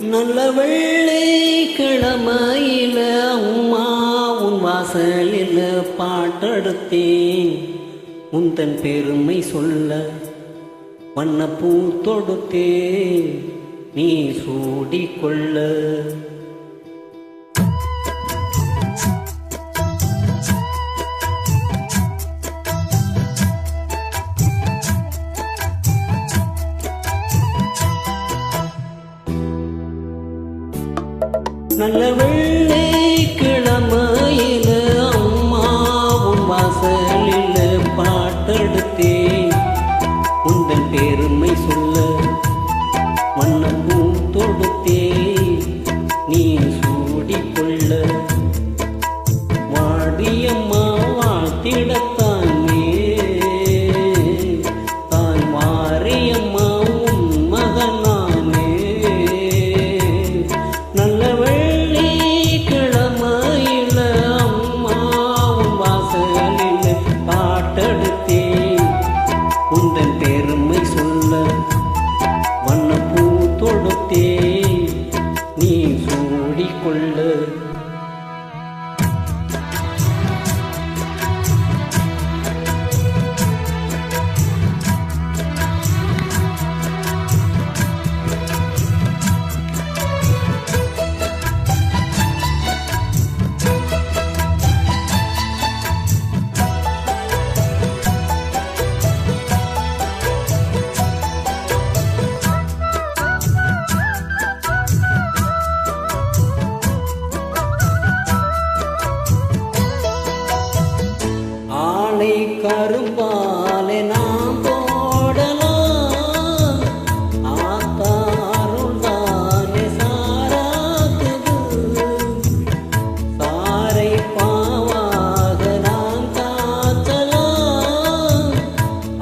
நல்ல வெள்ளிக்கிழமையில அம்மா உன் வாசலில் பாட்டெடுத்தேன். உந்தன் பெருமை சொல்ல வண்ணப்பூ தொடுத்தேன், நீ சூடிக்கொள்ள. நல்ல வெள்ளிக்கிழமையில அம்மா உன் வாசலில் பாட்டெடுத்தேன். உந்தன் பெருமை சொல்ல வண்ணப்பூ தொடுத்தேன், நீ சூடிக்கொள்ள. வாடியம்மா வாழ்த்திடத்தானே தான் மாரியம்மா உன் மகனானே. நல்ல வெள்ளிக்கிழமையில அம்மா உன் வாசலில் பாட்டெடுத்தேன். உந்தன் பெருமை சொல்ல வண்ணப்பூ தொடுத்தேன், நீ சூடிக்கொள்ள. கரும்பாலே நாம் போடலாம், ஆத்தாருள் தானே சாராக்குது. சாரை பாவாக நாம் காத்தலாம்,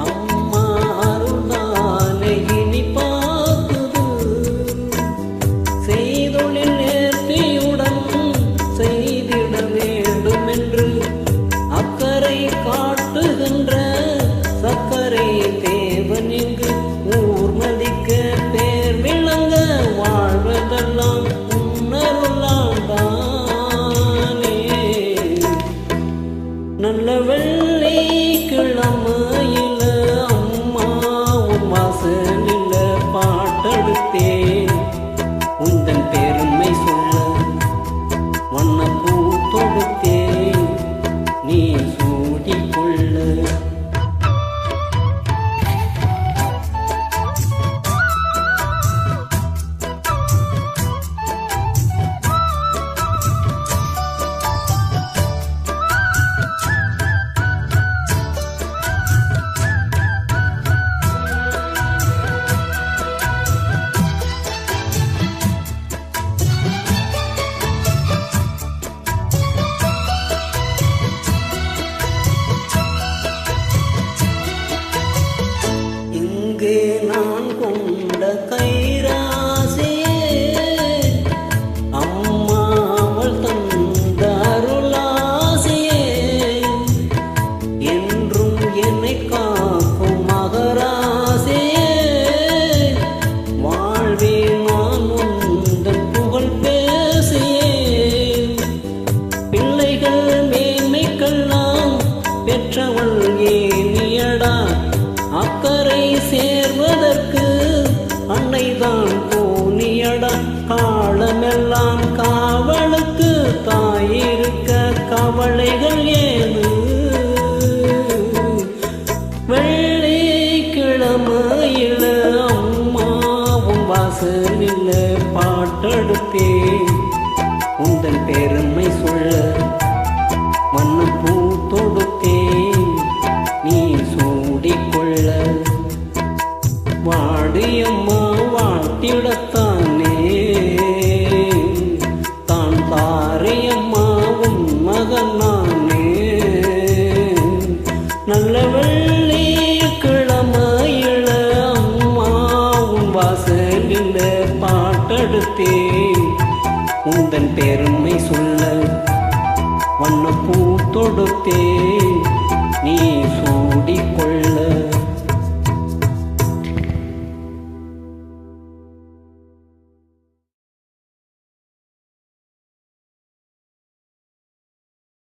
அம்மா அருள் தானே இனிப்பாக்குது. செய்தொழில் நேர்த்தியுடன் செய்திட வேண்டும் என்று அக்கறை காட்டுகின்ற சக்கரை தேவன் இங்கு ஊர் மதிக்க பேர் விளங்க வாழ்வதெல்லாம் உன்னருளாண்டானே. நல்ல வெள்ளிக்கிழமையில அம்மா உன் வாசலில் பாட்டெடுத்தேன். உந்தன் பெருமை சொல்ல வண்ணப்பூ தொடுத்தேன், நீ சூடிக்கொள்ள. நான் கொண்ட கைராசியே அம்மா அவள் தந்த அருளாசியே, என்றும் என்னை காக்கும் மகராசியே. வாழ்வேன் நான் உந்தன் புகழ் பேசியே. பிள்ளைகள் மேன்மைக்கெல்லாம் பெற்றவள் ஏனியடா, அக்கறை சேர்வதற்கு அன்னைதான் போனியடா. காலமெல்லாம் காவலுக்கு தாயிருக்க கவலைகள் ஏது. வெள்ளிக்கிழமையில அம்மா உன் வாசலில் பாட்டெடுத்தேன். உந்தன் பெருமை சொல்ல வண்ணப்பூ தொடுத்தேன், நீ சூடிக்கொள்ள. வாடியம்மா வாழ்த்திடத்தானே தான் தாரியம்மா உன் மகனானே. நல்ல வெள்ளிக்கிழமையில அம்மா உன் வாசலில் பாட்டெடுத்தேன். உந்தன் பெருமை சொல்ல வண்ணப்பூ தொடுத்தேன், நீ சூடிக்கொள்ள.